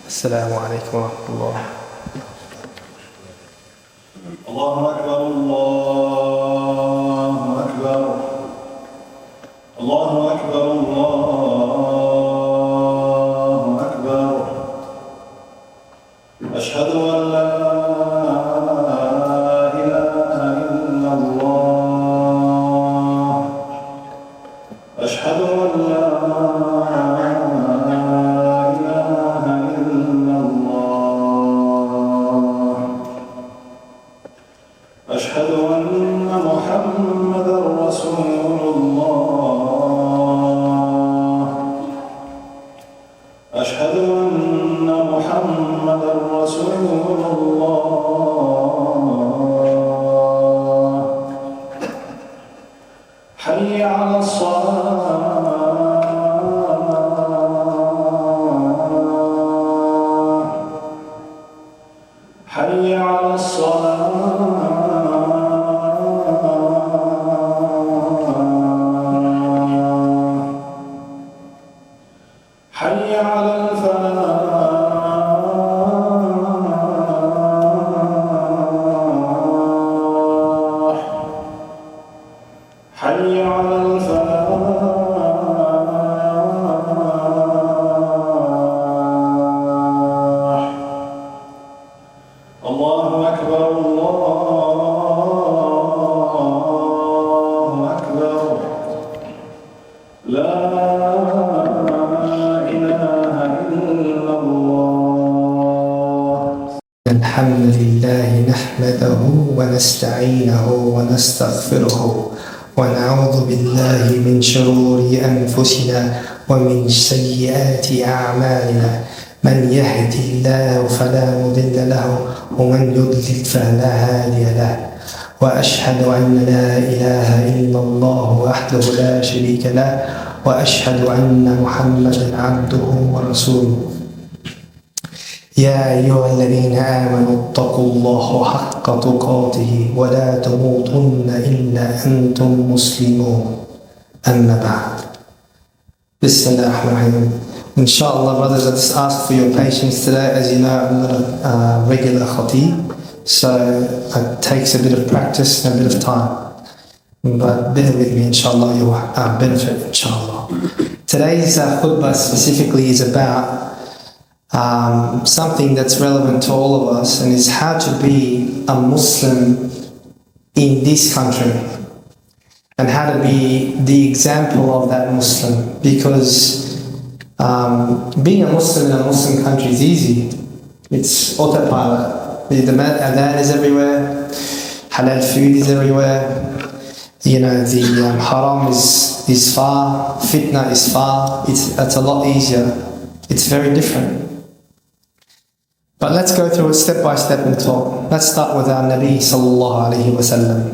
السلام عليكم ورحمة الله. الله أكبر الله أكبر الله أكبر الله أكبر أشهد أن لا إله إلا الله أشهد أن لا إله إلا الله أشهد أن محمدًا رسول الله أشهد أن محمدًا رسول الله حي على الصلاة حي على الصلاة حي على الفلاح حي على الفلاح الله أكبر الله أكبر لا إله إلا الله. الحمد لله نحمده ونستعينه ونستغفره ونعوذ بالله من شرور أنفسنا ومن سيئات أعمالنا من يهد الله فلا مضل له ومن يضلل فلا هادي له وأشهد أن لا إله إلا الله وحده لا شريك له وأشهد أن محمدا عبده ورسوله. يا أيها الذين آمنوا اتقوا الله حق تقاته ولا تموتن إلا أنتم مسلمون. أما بعد. بسم الله الرحمن الرحيم. Inshallah, brothers, I just ask for your patience today. As you know, I'm not a regular khatib, so it takes a bit of practice and a bit of time. But bear with me, inshallah, you'll benefit, inshallah. Today's khutbah specifically is about something that's relevant to all of us, and is how to be a Muslim in this country and how to be the example of that Muslim, because being a Muslim in a Muslim country is easy. It's autopilot. The adhan is everywhere, halal food is everywhere, you know, the haram is far, fitna is far. It's a lot easier. It's very different. But let's go through it step by step and talk. Let's start with our Nabi sallallahu alayhi wa sallam.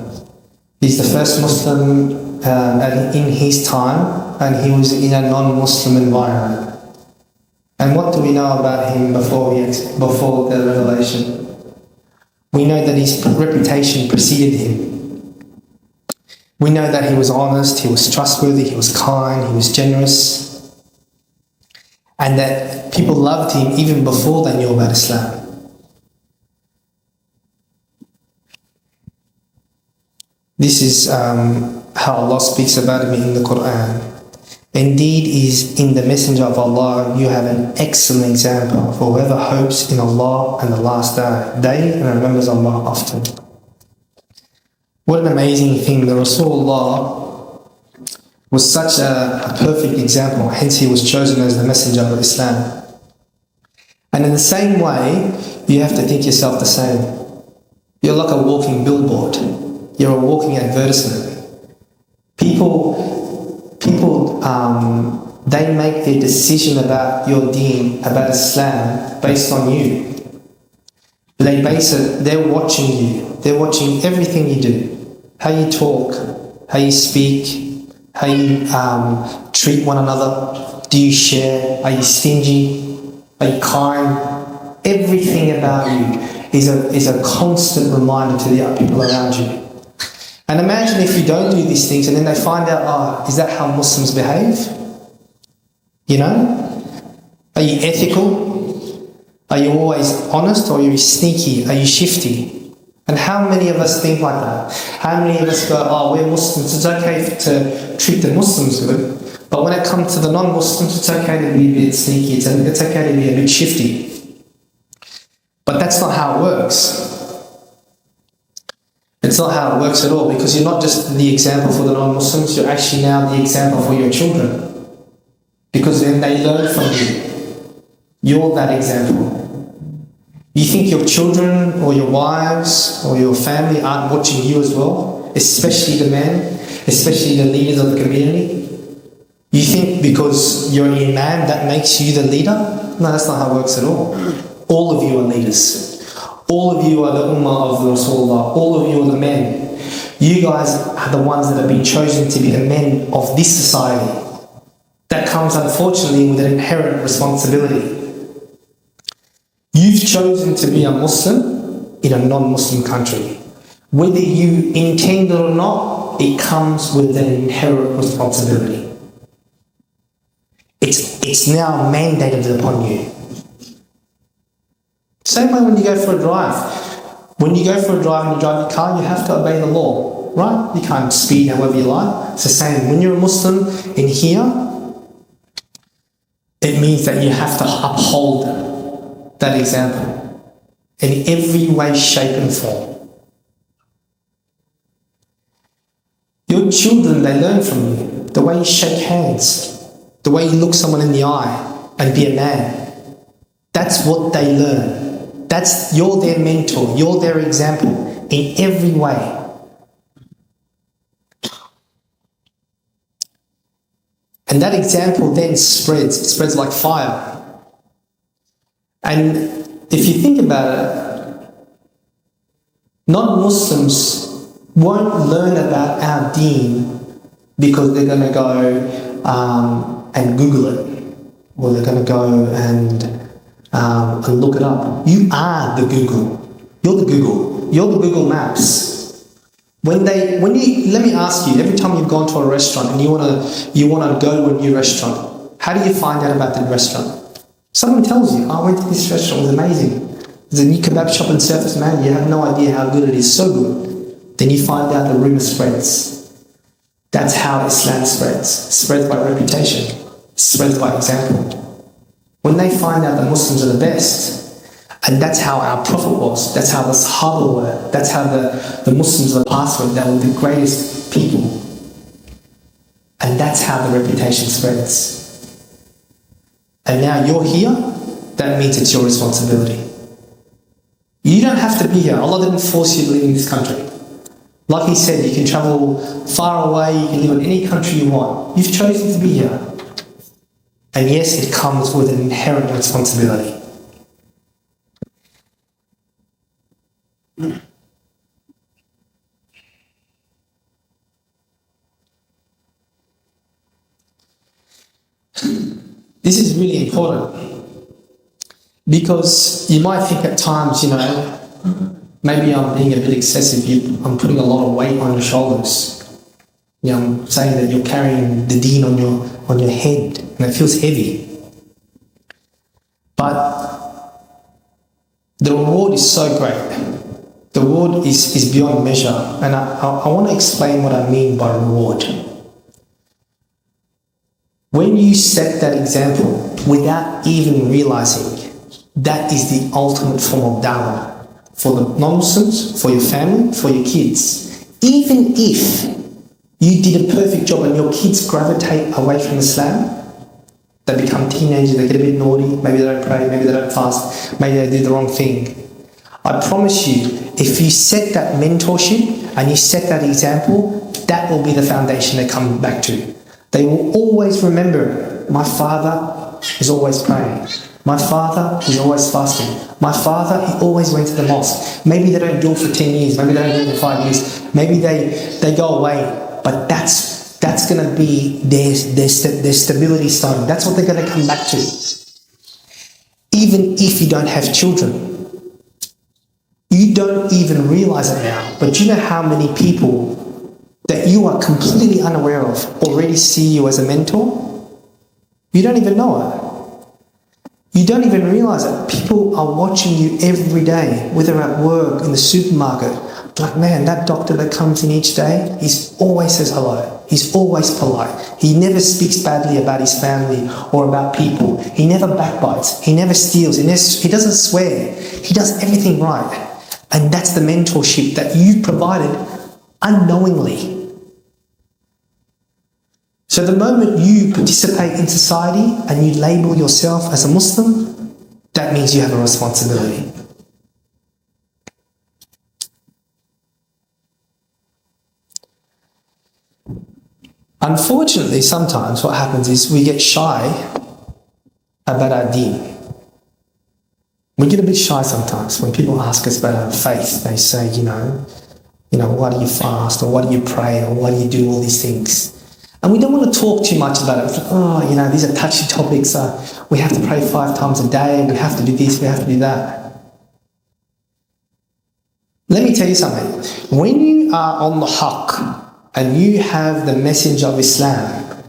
He's the first Muslim in his time, and he was in a non-Muslim environment. And what do we know about him before the revelation? We know that his reputation preceded him. We know that he was honest, he was trustworthy, he was kind, he was generous, and that people loved him even before they knew about Islam. This is how Allah speaks about him in the Quran. Indeed, is in the Messenger of Allah, you have an excellent example for whoever hopes in Allah and the last day and remembers Allah often. What an amazing thing. The Rasulullah was such a perfect example, hence he was chosen as the Messenger of Islam. And in the same way, you have to think yourself the same. You're like a walking billboard. You're a walking advertisement. People, they make their decision about your deen, about Islam, based on you. They base it, they're watching you. They're watching everything you do. How you talk, how you speak, how you treat one another. Do you share? Are you stingy? Are you kind? Everything about you is a constant reminder to the people around you. And imagine if you don't do these things and then they find out, is that how Muslims behave? You know? Are you ethical? Are you always honest, or are you sneaky? Are you shifty? And how many of us think like that? How many of us go, oh, we're Muslims, it's okay to treat the Muslims good, but when it comes to the non-Muslims, it's okay to be a bit sneaky, it's okay to be a bit shifty. But that's not how it works. It's not how it works at all, because you're not just the example for the non-Muslims, you're actually now the example for your children. Because then they learn from you. You're that example. You think your children or your wives or your family aren't watching you as well? Especially the men, especially the leaders of the community? You think because you're an imam that makes you the leader? No, that's not how it works at all. All of you are leaders. All of you are the ummah of the Rasulullah. All of you are the men. You guys are the ones that have been chosen to be the men of this society. That comes, unfortunately, with an inherent responsibility. You've chosen to be a Muslim in a non-Muslim country. Whether you intend it or not, it comes with an inherent responsibility. It's now mandated upon you. Same way when you go for a drive. When you go for a drive and you drive your car, you have to obey the law, right? You can't speed however you like. It's the same. When you're a Muslim in here, it means that you have to uphold that example in every way, shape and form. Your children, they learn from you. The way you shake hands, the way you look someone in the eye and be a man. That's what they learn. You're their mentor, you're their example in every way. And that example then spreads. It spreads like fire. And if you think about it, non-Muslims won't learn about our deen because they're going to go and Google it, or they're going to go and look it up. You are the Google. You're the Google. You're the Google Maps. Let me ask you, every time you've gone to a restaurant and you want to go to a new restaurant, how do you find out about the restaurant? Someone tells you, I went to this restaurant, it was amazing. There's a new kebab shop in Surface, man, you have no idea how good it is, so good. Then you find out the rumour spreads. That's how Islam spreads. It spreads by reputation. It spreads by example. When they find out that Muslims are the best, and that's how our Prophet was, that's how the Sahaba were, that's how the Muslims of the past were, they were the greatest people. And that's how the reputation spreads. And now you're here, that means it's your responsibility. You don't have to be here. Allah didn't force you to live in this country. Like He said, you can travel far away, you can live in any country you want. You've chosen to be here. And yes, it comes with an inherent responsibility. This is really important, because you might think at times, maybe I'm being a bit excessive, I'm putting a lot of weight on your shoulders. I'm saying that you're carrying the deen on your head, and it feels heavy. But the reward is so great. The reward is beyond measure. And I want to explain what I mean by reward. When you set that example without even realizing, that is the ultimate form of da'wah. For the non-Muslims, for your family, for your kids. Even if you did a perfect job and your kids gravitate away from Islam, they become teenagers, they get a bit naughty, maybe they don't pray, maybe they don't fast, maybe they do the wrong thing. I promise you, if you set that mentorship and you set that example, that will be the foundation they come back to. They will always remember, my father is always praying. My father is always fasting. My father, he always went to the mosque. Maybe they don't do it for 10 years, maybe they don't do it for 5 years, maybe they go away. But that's going to be their stability stone. That's what they're going to come back to. Even if you don't have children. You don't even realize it now. But you know how many people that you are completely unaware of already see you as a mentor? You don't even know it. You don't even realize that people are watching you every day, whether at work, in the supermarket. Like, man, that doctor that comes in each day, he always says hello. He's always polite. He never speaks badly about his family or about people. He never backbites. He never steals. He doesn't swear. He does everything right. And that's the mentorship that you provided unknowingly. So the moment you participate in society and you label yourself as a Muslim, that means you have a responsibility. Unfortunately, sometimes what happens is we get shy about our deen. We get a bit shy sometimes when people ask us about our faith. They say, you know, why do you fast, or why do you pray, or why do you do all these things? And we don't want to talk too much about it. It's like, these are touchy topics. We have to pray 5 times a day. We have to do this. We have to do that. Let me tell you something. When you are on the haqq and you have the message of Islam,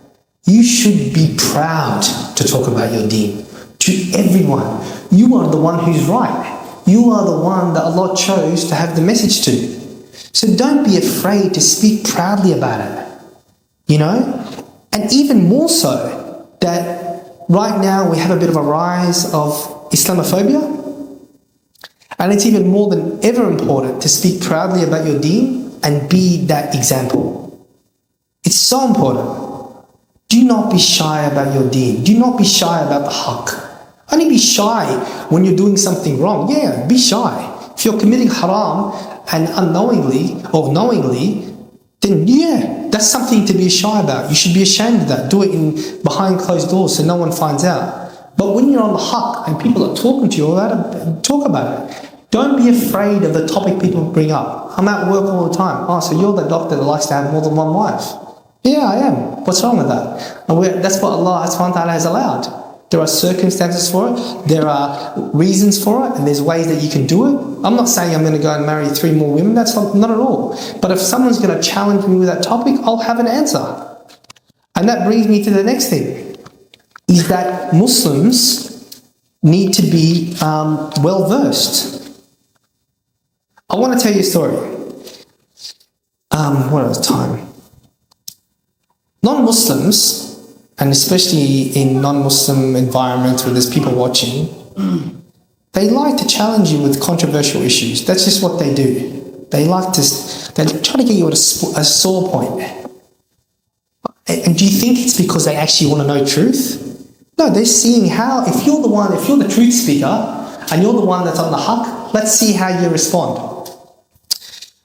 you should be proud to talk about your deen to everyone. You are the one who's right. You are the one that Allah chose to have the message to. So don't be afraid to speak proudly about it. And even more so that right now we have a bit of a rise of Islamophobia. And it's even more than ever important to speak proudly about your deen and be that example. It's so important. Do not be shy about your deen. Do not be shy about the haqq. Only be shy when you're doing something wrong. Yeah, be shy. If you're committing haram and unknowingly or knowingly, then yeah, that's something to be shy about. You should be ashamed of that. Do it behind closed doors so no one finds out. But when you're on the haqq and people are talking to you about it, talk about it. Don't be afraid of the topic people bring up. I'm at work all the time. Oh, so you're the doctor that likes to have more than one wife? Yeah, I am. What's wrong with that? That's what Allah subhanahu wa ta'ala has allowed. There are circumstances for it, there are reasons for it, and there's ways that you can do it. I'm not saying I'm going to go and marry 3 more women, that's not at all. But if someone's going to challenge me with that topic, I'll have an answer. And that brings me to the next thing, is that Muslims need to be well versed. I want to tell you a story. What was time? Non-Muslims, and especially in non-Muslim environments where there's people watching, they like to challenge you with controversial issues. That's just what they do. They try to get you at a sore point. And do you think it's because they actually want to know truth? No, they're seeing how, if you're the truth speaker, and you're the one that's on the haqq, let's see how you respond.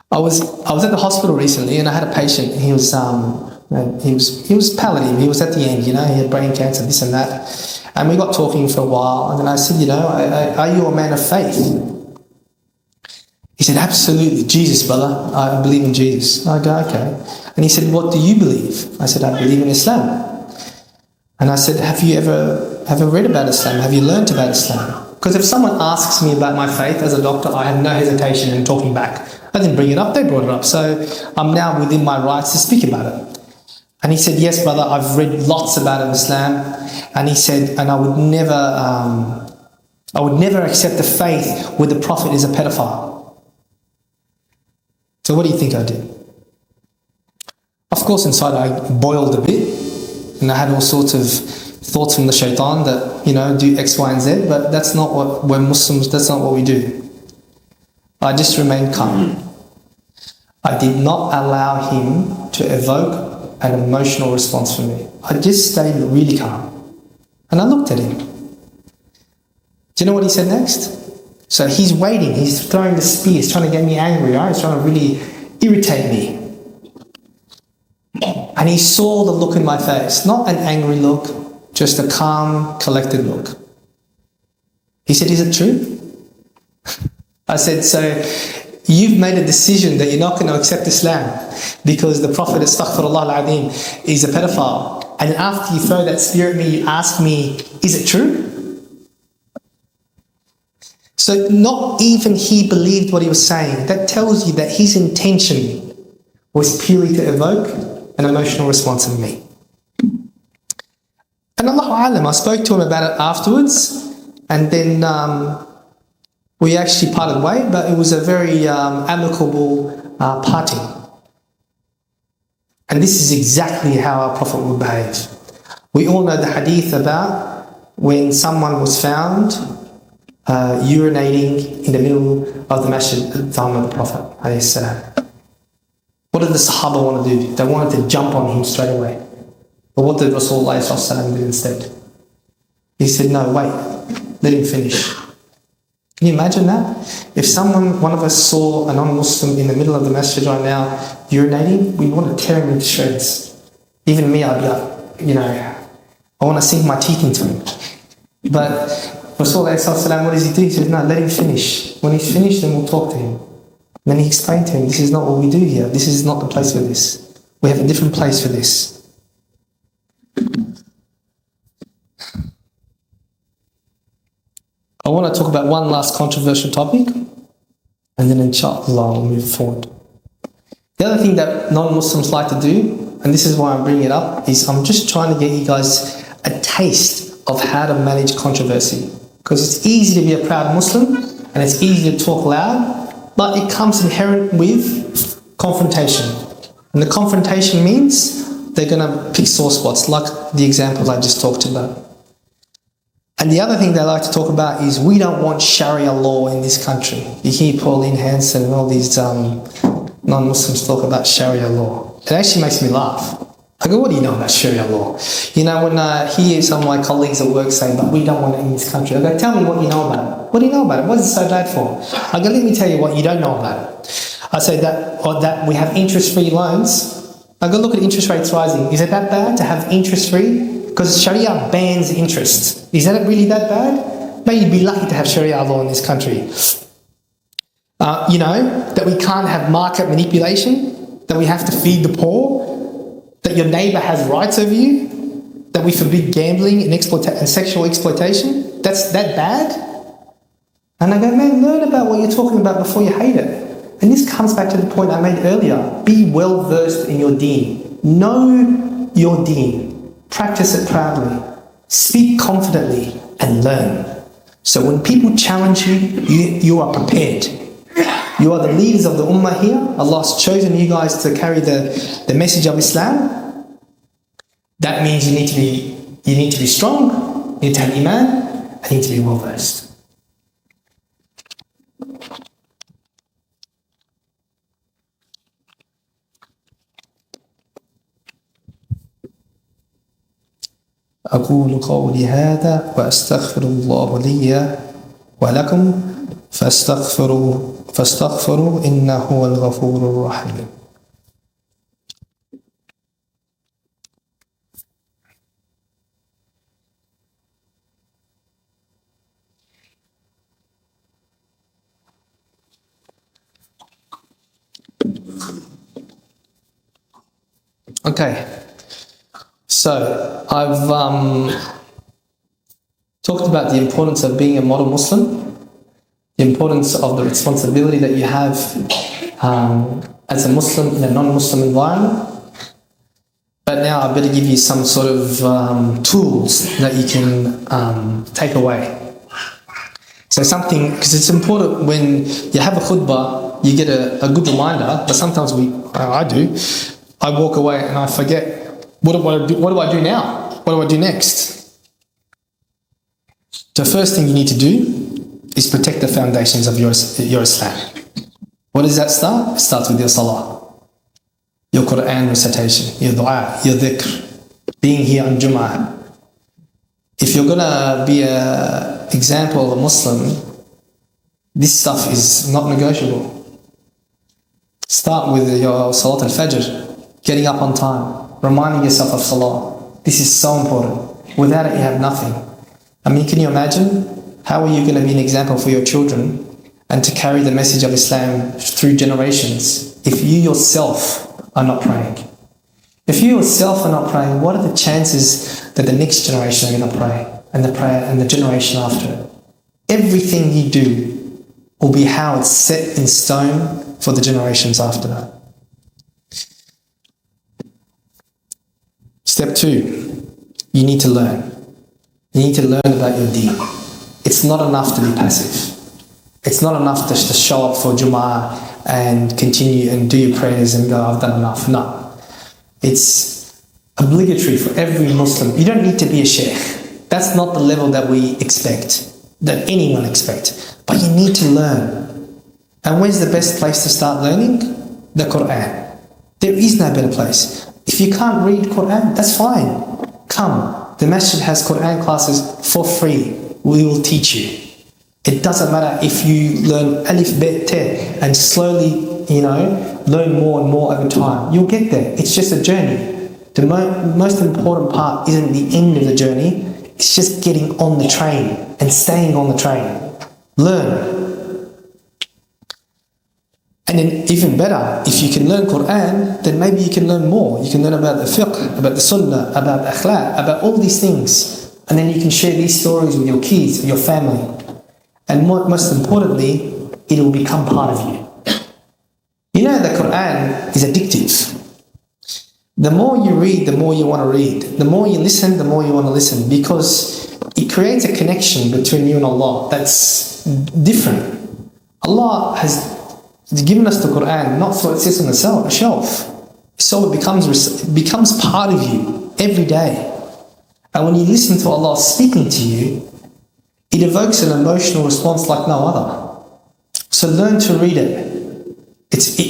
I was at the hospital recently, and I had a patient. He was palliative. He was at the end, he had brain cancer, this and that. And we got talking for a while, and then I said, are you a man of faith? He said, absolutely, Jesus, brother. I believe in Jesus. I go, okay. And he said, what do you believe? I said, I believe in Islam. And I said, have you ever read about Islam? Have you learnt about Islam? Because if someone asks me about my faith as a doctor, I have no hesitation in talking back. I didn't bring it up, they brought it up. So I'm now within my rights to speak about it. And he said, yes, brother, I've read lots about Islam. And he said, and I would never accept a faith where the Prophet is a pedophile. So what do you think I did? Of course, inside I boiled a bit, and I had all sorts of thoughts from the shaitan that, do X, Y, and Z, but that's not what we're Muslims, that's not what we do. I just remained calm. I did not allow him to evoke an emotional response from me. I just stayed really calm. And I looked at him. Do you know what he said next? So he's waiting, he's throwing the spear, he's trying to get me angry, right? He's trying to really irritate me. And he saw the look in my face, not an angry look, just a calm, collected look. He said, is it true? I said, so you've made a decision that you're not going to accept Islam because the Prophet, astaghfirullah al-azim, is a pedophile. And after you throw that spear at me, you ask me, is it true? So not even he believed what he was saying. That tells you that his intention was purely to evoke an emotional response in me. And Allahu Alam, I spoke to him about it afterwards, And then we actually parted way, but it was a very amicable parting. And this is exactly how our Prophet would behave. We all know the hadith about when someone was found urinating in the middle of the masjid at the time of the Prophet. What did the Sahaba want to do? They wanted to jump on him straight away. But what did Rasulullah do instead? He said, no, wait, let him finish. Can you imagine that? If one of us saw a non-Muslim in the middle of the masjid right now urinating, we want to tear him into shreds. Even me, I'd be like, I want to sink my teeth into him. But Rasulullah, what does he do? He says, no, let him finish. When he's finished, then we'll talk to him. And then he explained to him, this is not what we do here. This is not the place for this. We have a different place for this. I want to talk about one last controversial topic, and then inshallah we'll move forward. The other thing that non-Muslims like to do, and this is why I'm bringing it up, is I'm just trying to get you guys a taste of how to manage controversy. Because it's easy to be a proud Muslim, and it's easy to talk loud, but it comes inherent with confrontation. And the confrontation means they're going to pick sore spots, like the examples I just talked about. And the other thing they like to talk about is we don't want Sharia law in this country. You hear Pauline Hanson and all these non-Muslims talk about Sharia law. It actually makes me laugh. I go, what do you know about Sharia law? When I hear some of my colleagues at work say, but we don't want it in this country, I go, tell me what you know about it. What do you know about it? What is it so bad for? I go, let me tell you what you don't know about it. I say that we have interest-free loans. I go, look at interest rates rising. Is it that bad to have interest-free? Because Sharia bans interest. Is that really that bad? No, you'd be lucky to have Sharia law in this country. That we can't have market manipulation, that we have to feed the poor, that your neighbour has rights over you, that we forbid gambling and sexual exploitation. That's that bad? And I go, man, learn about what you're talking about before you hate it. And this comes back to the point I made earlier. Be well versed in your deen. Know your deen. Practice it proudly. Speak confidently and learn. So when people challenge you, you are prepared. You are the leaders of the ummah here. Allah's chosen you guys to carry the message of Islam. That means you need to be strong, you need to have iman, and you need to be well versed. أقول قولي هذا وأستغفر الله لي ولكم فاستغفروا إنه هو الغفور الرحيم. Okay. So, I've talked about the importance of being a model Muslim, the importance of the responsibility that you have as a Muslim in a non-Muslim environment. But now I better give you some sort of tools that you can take away. So something, because it's important when you have a khutbah, you get a good reminder, but sometimes I walk away and I forget. What do I do now? What do I do next? The first thing you need to do is protect the foundations of your Islam. What does that start? It starts with your salah, your Quran recitation, your dua, your dhikr, being here on Jumu'ah. If you're going to be an example of a Muslim, this stuff is not negotiable. Start with your Salat al-Fajr, getting up on time, reminding yourself of Salah. This is so important. Without it, you have nothing. I mean, can you imagine? How are you going to be an example for your children and to carry the message of Islam through generations if you yourself are not praying? If you yourself are not praying, what are the chances that the next generation are going to pray and the generation after it? Everything you do will be how it's set in stone for the generations after that. Step 2, you need to learn. You need to learn about your deen. it's not enough to be passive. It's not enough to just show up for Jumu'ah and continue and do your prayers and go, I've done enough. No. It's obligatory for every Muslim. You don't need to be a sheikh. That's not the level that we expect, that anyone expects. But you need to learn. And where's the best place to start learning? The Quran. There is no better place. If you can't read Quran, that's fine. Come. The masjid has Quran classes for free. We will teach you. It doesn't matter if you learn alif, bet, te, and slowly, learn more and more over time. You'll get there. It's just a journey. The most important part isn't the end of the journey. It's just getting on the train and staying on the train. Learn. And then even better, if you can learn Quran, then maybe you can learn more. You can learn about the fiqh, about the sunnah, about akhlaq, about all these things. And then you can share these stories with your kids, with your family. And most importantly, it will become part of you. You know, the Quran is addictive. The more you read, the more you want to read. The more you listen, the more you want to listen, because it creates a connection between you and Allah that's different. Allah has given us the Quran not so it sits on the shelf, so it becomes part of you every day. And when you listen to Allah speaking to you, it evokes an emotional response like no other. So learn to read it.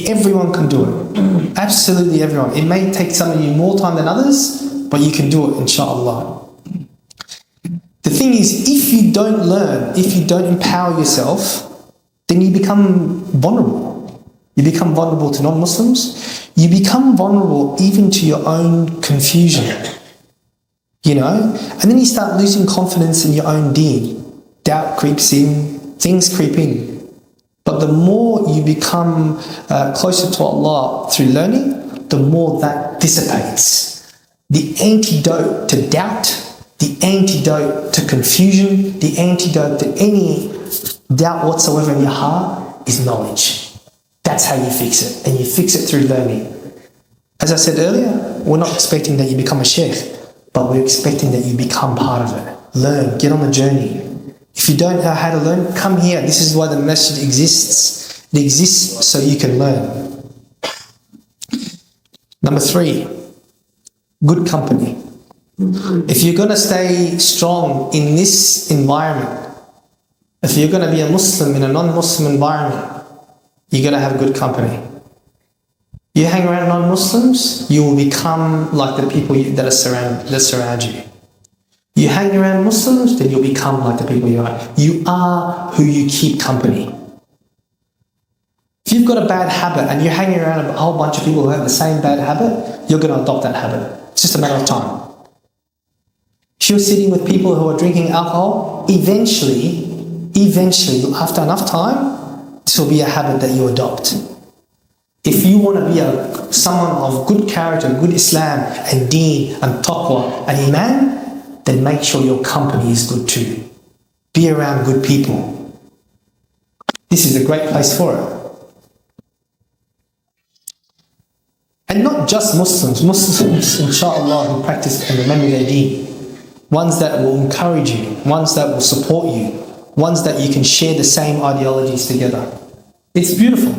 Everyone can do it. Absolutely everyone. It may take some of you more time than others, but you can do it, inshallah. The thing is, if you don't learn, if you don't empower yourself, then you become vulnerable. You become vulnerable to non-Muslims. You become vulnerable even to your own confusion. And then you start losing confidence in your own deen. Doubt creeps in, things creep in. But the more you become closer to Allah through learning, the more that dissipates. The antidote to doubt, the antidote to confusion, the antidote to any doubt whatsoever in your heart is knowledge. That's how you fix it. And you fix it through learning. As I said earlier, we're not expecting that you become a sheikh, but we're expecting that you become part of it. Learn, get on the journey. If you don't know how to learn, come here. This is why the masjid exists. It exists so you can learn. Number 3, good company. If you're going to stay strong in this environment, if you're going to be a Muslim in a non-Muslim environment, you're going to have good company. You hang around non-Muslims, you will become like the people that surround you. You hang around Muslims, then you'll become like the people you are. You are who you keep company. If you've got a bad habit and you're hanging around a whole bunch of people who have the same bad habit, you're going to adopt that habit. It's just a matter of time. If you're sitting with people who are drinking alcohol, eventually, after enough time, this will be a habit that you adopt. If you want to be someone of good character, good Islam and deen and taqwa and iman, then make sure your company is good too. Be around good people. This is a great place for it. And not just Muslims, inshallah, who practice and remember their deen. Ones that will encourage you, ones that will support you, ones that you can share the same ideologies together. It's beautiful.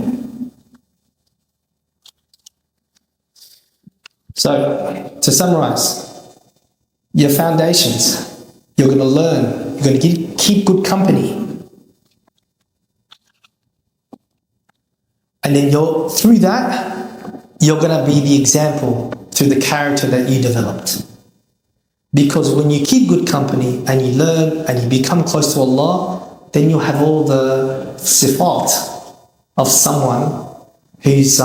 So, to summarize, your foundations, you're going to learn, you're going to keep good company. And then through that, you're going to be the example through the character that you developed. Because when you keep good company and you learn and you become close to Allah, then you'll have all the sifat of someone who's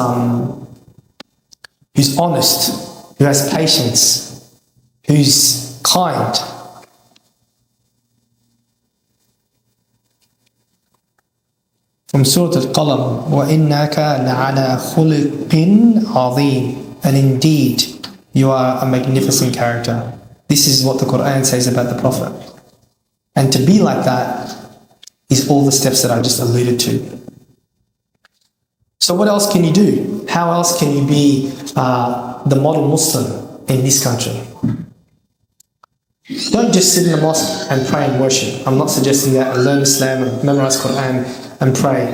honest, who has patience, who's kind. From Surah Al-Qalam, وَإِنَّكَ لَعَلَى خُلُقٍ عَظِيمٍ. And indeed, you are a magnificent character. This is what the Quran says about the Prophet. And to be like that is all the steps that I just alluded to. So what else can you do? How else can you be the model Muslim in this country? Don't just sit in the mosque and pray and worship. I'm not suggesting that, and learn Islam and memorize Quran and pray.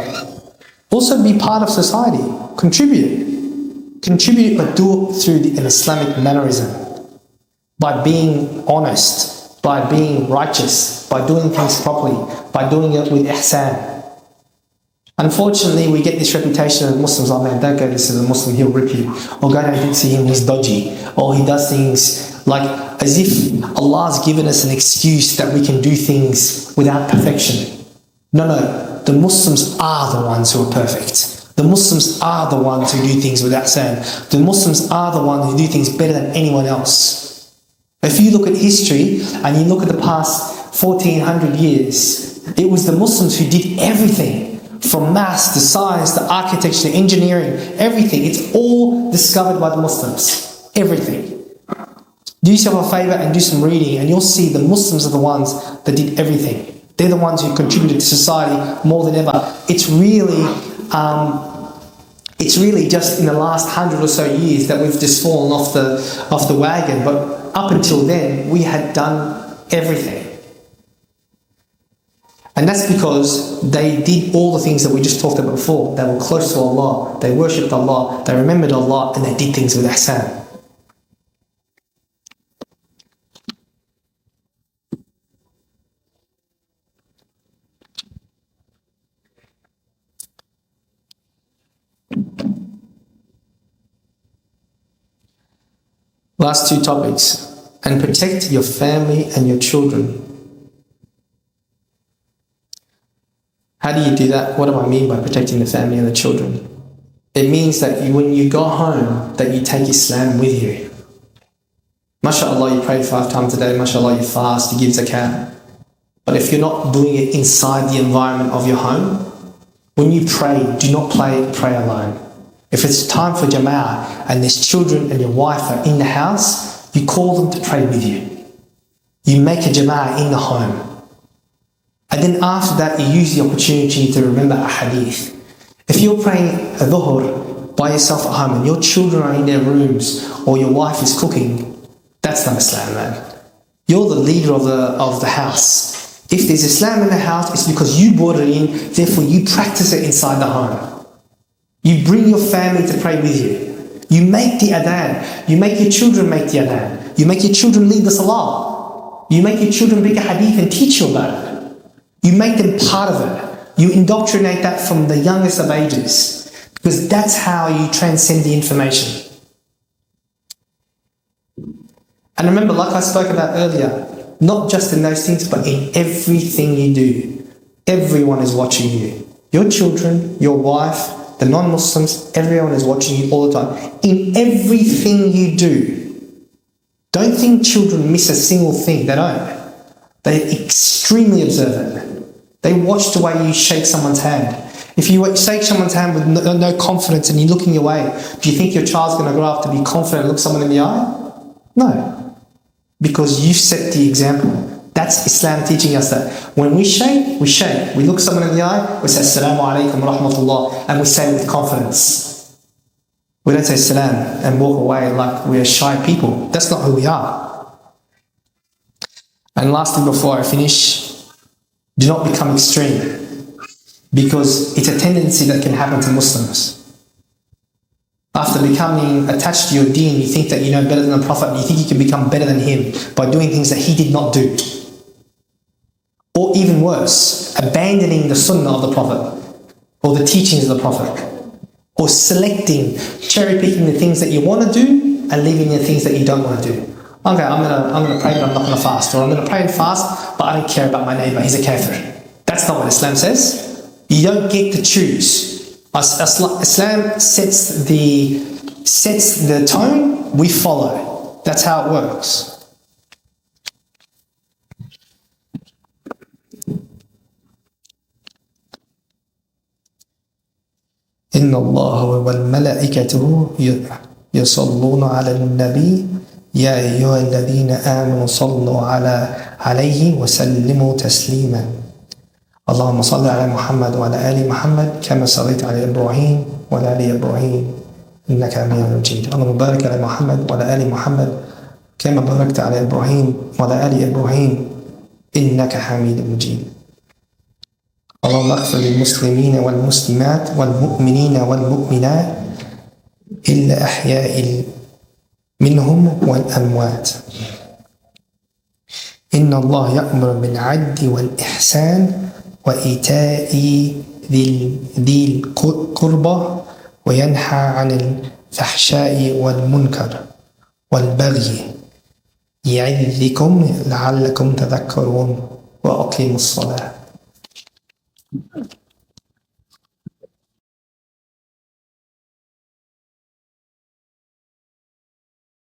Also be part of society. Contribute, but do it through an Islamic mannerism. By being honest, by being righteous, by doing things properly, by doing it with ihsan. Unfortunately, we get this reputation of Muslims, oh man, don't go to see the Muslim, he'll rip you. Or go down and see him, he's dodgy. Or he does things like as if Allah's given us an excuse that we can do things without perfection. No, the Muslims are the ones who are perfect. The Muslims are the ones who do things with ihsan. The Muslims are the ones who do things better than anyone else. If you look at history and you look at the past 1400 years, it was the Muslims who did everything. From maths to science to architecture to engineering, everything. It's all discovered by the Muslims. Everything. Do yourself a favour and do some reading, and you'll see the Muslims are the ones that did everything. They're the ones who contributed to society more than ever. It's really just in the last 100 or so years that we've just fallen off the wagon. But up until then, we had done everything. And that's because they did all the things that we just talked about before. They were close to Allah, they worshipped Allah, they remembered Allah, and they did things with ihsan. Last two topics. And protect your family and your children. How do you do that? What do I mean by protecting the family and the children? It means that when you go home, that you take Islam with you. MashaAllah, you pray 5 times a day. MashaAllah, you fast, you give zakat. But if you're not doing it inside the environment of your home, when you pray, do not pray alone. If it's time for Jama'ah and there's children and your wife are in the house, you call them to pray with you. You make a Jama'ah in the home. And then after that, you use the opportunity to remember a hadith. If you're praying a dhuhr by yourself at home and your children are in their rooms or your wife is cooking, that's not Islam, man. You're the leader of the house. If there's Islam in the house, it's because you brought it in, therefore you practice it inside the home. You bring your family to pray with you. You make the adhan. You make your children make the adhan. You make your children lead the salah. You make your children read a hadith and teach you about it. You make them part of it. You indoctrinate that from the youngest of ages. Because that's how you transcend the information. And remember, like I spoke about earlier, not just in those things, but in everything you do. Everyone is watching you. Your children, your wife, the non-Muslims, everyone is watching you all the time. In everything you do. Don't think children miss a single thing. They don't. They're extremely observant. They watch the way you shake someone's hand. If you shake someone's hand with no confidence and you're looking away, do you think your child's going to grow up to be confident and look someone in the eye? No. Because you set the example. That's Islam teaching us that when we shake, we shake. We look someone in the eye, we say Assalamu alaikum wa rahmatullah, and we say it with confidence. We don't say salam and walk away like we're shy people. That's not who we are. And lastly, before I finish, do not become extreme, because it's a tendency that can happen to Muslims. After becoming attached to your deen, you think that you know better than the Prophet, and you think you can become better than him by doing things that he did not do. Or even worse, abandoning the sunnah of the Prophet, or the teachings of the Prophet, or selecting, cherry-picking the things that you want to do, and leaving the things that you don't want to do. Okay, I'm gonna pray, but I'm not gonna fast. Or I'm gonna pray and fast, but I don't care about my neighbor. He's a kafir. That's not what Islam says. You don't get to choose. Islam sets the tone. We follow. That's how it works. إن الله وملائكته يصلون على النبي يا أيها الذين آمنوا صلوا عليه وسلموا تسليما اللهم صل على محمد وعلى آل محمد كما صليت على إبراهيم وعلى آل إبراهيم إنك حميد مجيد اللهم بارك على محمد وعلى آل محمد كما باركت على إبراهيم وعلى آل إبراهيم إنك حميد مجيد. اللهم اغفر للمسلمين والمسلمات والمؤمنين والمؤمنات إلا أحياء منهم والأموات. إن الله يأمر بالعدل والإحسان وإيتاء ذي القربى وينهى عن الفحشاء والمنكر والبغي يعظكم لعلكم تذكرون وأقيموا الصلاة.